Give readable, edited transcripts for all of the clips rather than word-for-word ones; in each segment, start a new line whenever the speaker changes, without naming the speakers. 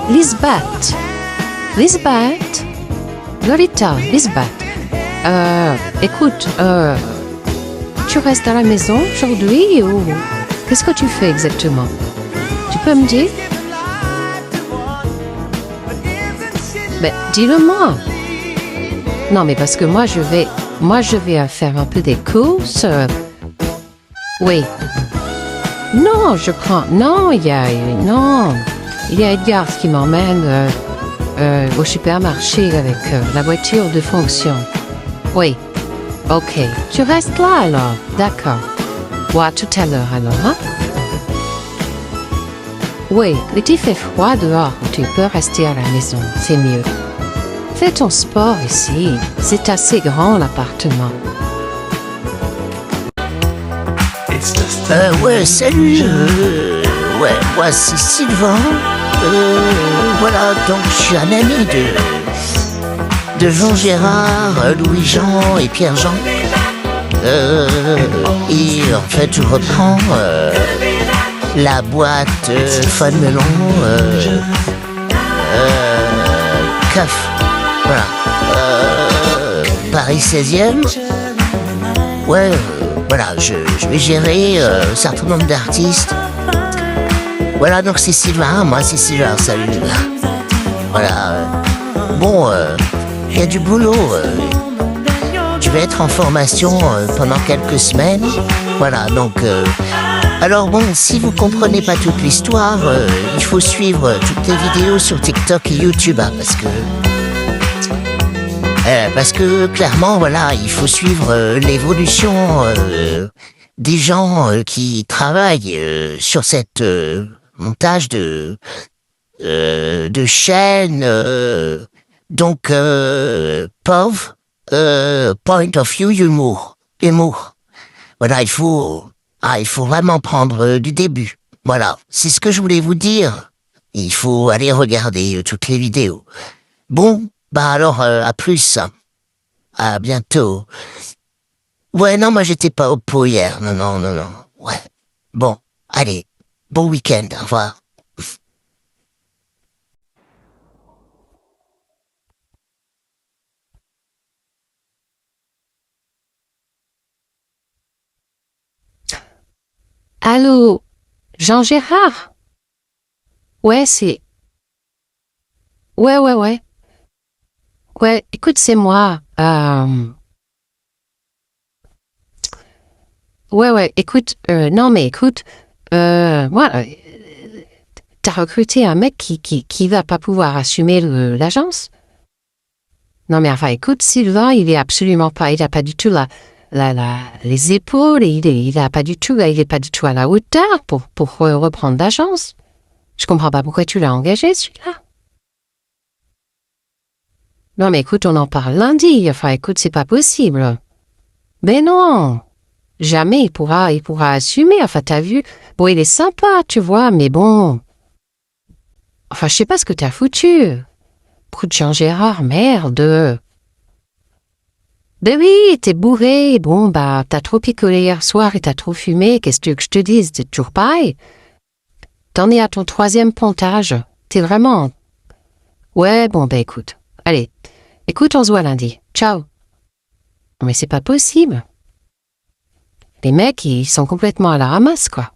Lisbeth. Lisbeth. Lolita, Lisbeth. Écoute, tu restes à la maison aujourd'hui ou qu'est-ce que tu fais exactement? Tu peux me dire? Ben, dis-le-moi. Non, mais parce que moi, je vais faire un peu des courses. Oui. Non, non, il y a Edgar qui m'emmène au supermarché avec la voiture de fonction. Oui. Ok. Tu restes là alors. D'accord. Bon, à tout à l'heure alors, hein? Oui, il fait froid dehors. Tu peux rester à la maison. C'est mieux. Fais ton sport ici. C'est assez grand l'appartement.
Ouais, salut. Ouais, moi c'est Sylvain. Voilà, donc je suis un ami de Jean Gérard, Louis-Jean et Pierre-Jean. Et en fait, je reprends la boîte Fun Melon, CAF, voilà, Paris 16e. Ouais, voilà, je vais gérer un certain nombre d'artistes. Voilà, donc c'est Sylvain, moi c'est Sylvain, salut. Voilà, bon, il y a du boulot. Je vais être en formation pendant quelques semaines. Voilà, donc... alors bon, si vous comprenez pas toute l'histoire, il faut suivre toutes les vidéos sur TikTok et YouTube, hein, parce que clairement, voilà, il faut suivre l'évolution des gens qui travaillent sur cette montage de chaîne, donc pauvre, point of view humour. Voilà, il faut vraiment prendre du début. Voilà, c'est ce que je voulais vous dire. Il faut aller regarder toutes les vidéos. Bon, bah alors, à plus. À bientôt. Ouais, non, moi j'étais pas au pot hier. Non. Ouais. Bon, allez. Bon week-end. Au revoir.
Allô, Jean Gérard? Ouais, c'est... Ouais. Ouais, écoute, c'est moi. Ouais, écoute, non mais écoute, moi, t'as recruté un mec qui va pas pouvoir assumer l'agence? Non mais enfin, écoute, Sylvain, il a pas du tout les épaules, il est pas du tout à la hauteur pour reprendre l'agence. Je comprends pas pourquoi tu l'as engagé, celui-là. Non, mais écoute, on en parle lundi. Enfin, écoute, c'est pas possible. Mais non, jamais il pourra assumer. Enfin, t'as vu, bon, il est sympa, tu vois, mais bon. Enfin, je sais pas ce que t'as foutu. Écoute, Jean-Gérard, merde. Ben oui, t'es bourré. Bon, bah, t'as trop picolé hier soir et t'as trop fumé. Qu'est-ce que tu veux que je te dise? C'est toujours pareil. T'en es à ton 3e pontage. T'es vraiment... Ouais, bon, ben écoute. Allez, écoute, on se voit lundi. Ciao. Mais c'est pas possible. Les mecs, ils sont complètement à la ramasse, quoi.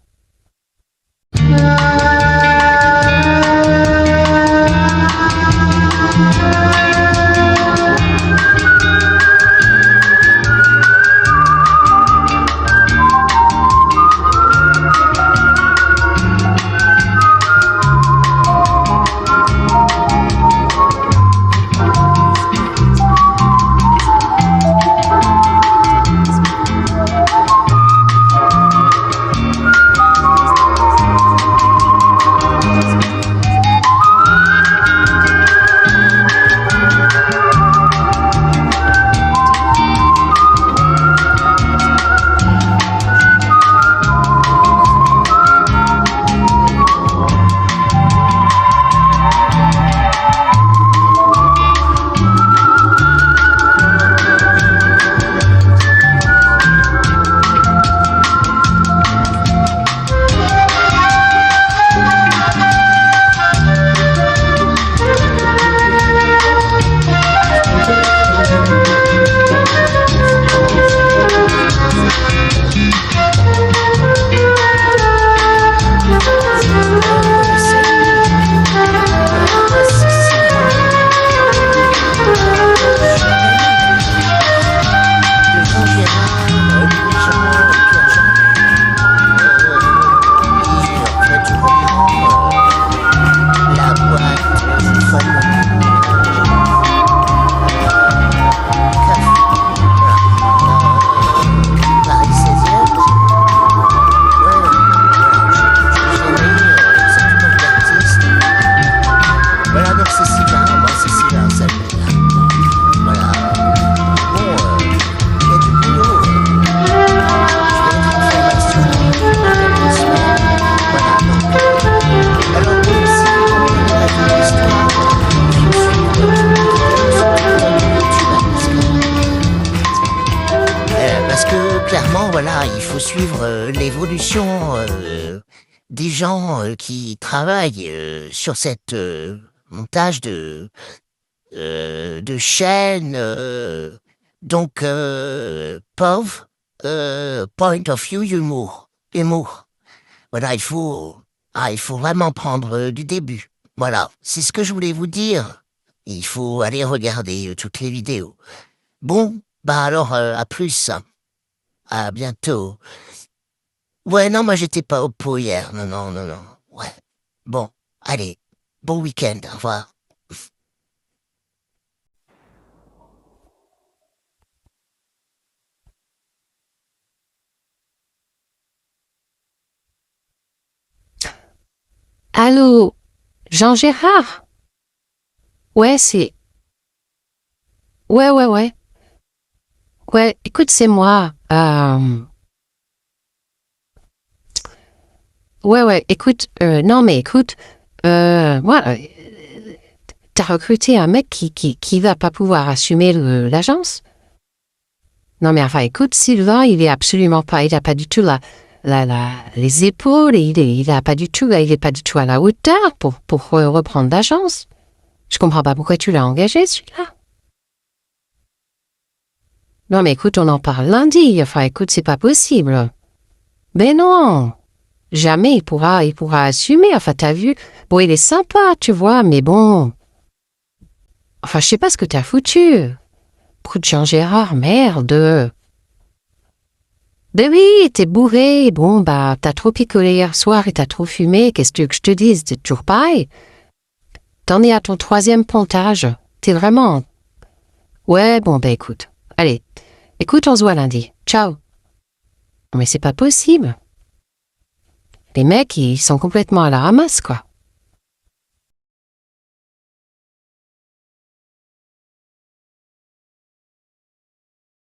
faut suivre l'évolution des gens qui travaillent sur cette montage de chaîne. Donc, POV, point of view humour. Humour. Voilà, il faut vraiment prendre du début. Voilà, c'est ce que je voulais vous dire. Il faut aller regarder toutes les vidéos. Bon, bah alors, à plus. À bientôt. Ouais, non, moi j'étais pas au pot hier. Non, non, non, non. Ouais. Bon, allez. Bon week-end. Au revoir.
Allô, Jean-Gérard? Ouais, c'est... Ouais, ouais, ouais. Ouais, écoute, c'est moi. Ouais, ouais, écoute, non, mais écoute, voilà, t'as recruté un mec qui va pas pouvoir assumer l'agence? Non, mais enfin, écoute, Sylvain, il a pas du tout les épaules, et il a pas du tout, il est pas du tout à la hauteur pour reprendre l'agence. Je comprends pas pourquoi tu l'as engagé, celui-là. Non, mais écoute, on en parle lundi. Enfin, écoute, c'est pas possible. Ben non. Jamais il pourra assumer. Enfin, t'as vu. Bon, il est sympa, tu vois, mais bon. Enfin, je sais pas ce que t'as foutu. Écoute, Jean-Gérard, merde. Ben oui, t'es bourré. Bon, bah, t'as trop picolé hier soir et t'as trop fumé. Qu'est-ce que tu veux que je te dise? C'est toujours pareil. T'en es à ton 3e pontage. T'es vraiment... Ouais, bon, ben écoute. Allez. Écoute, on se voit lundi. Ciao. Mais c'est pas possible. Les mecs, ils sont complètement à la ramasse, quoi.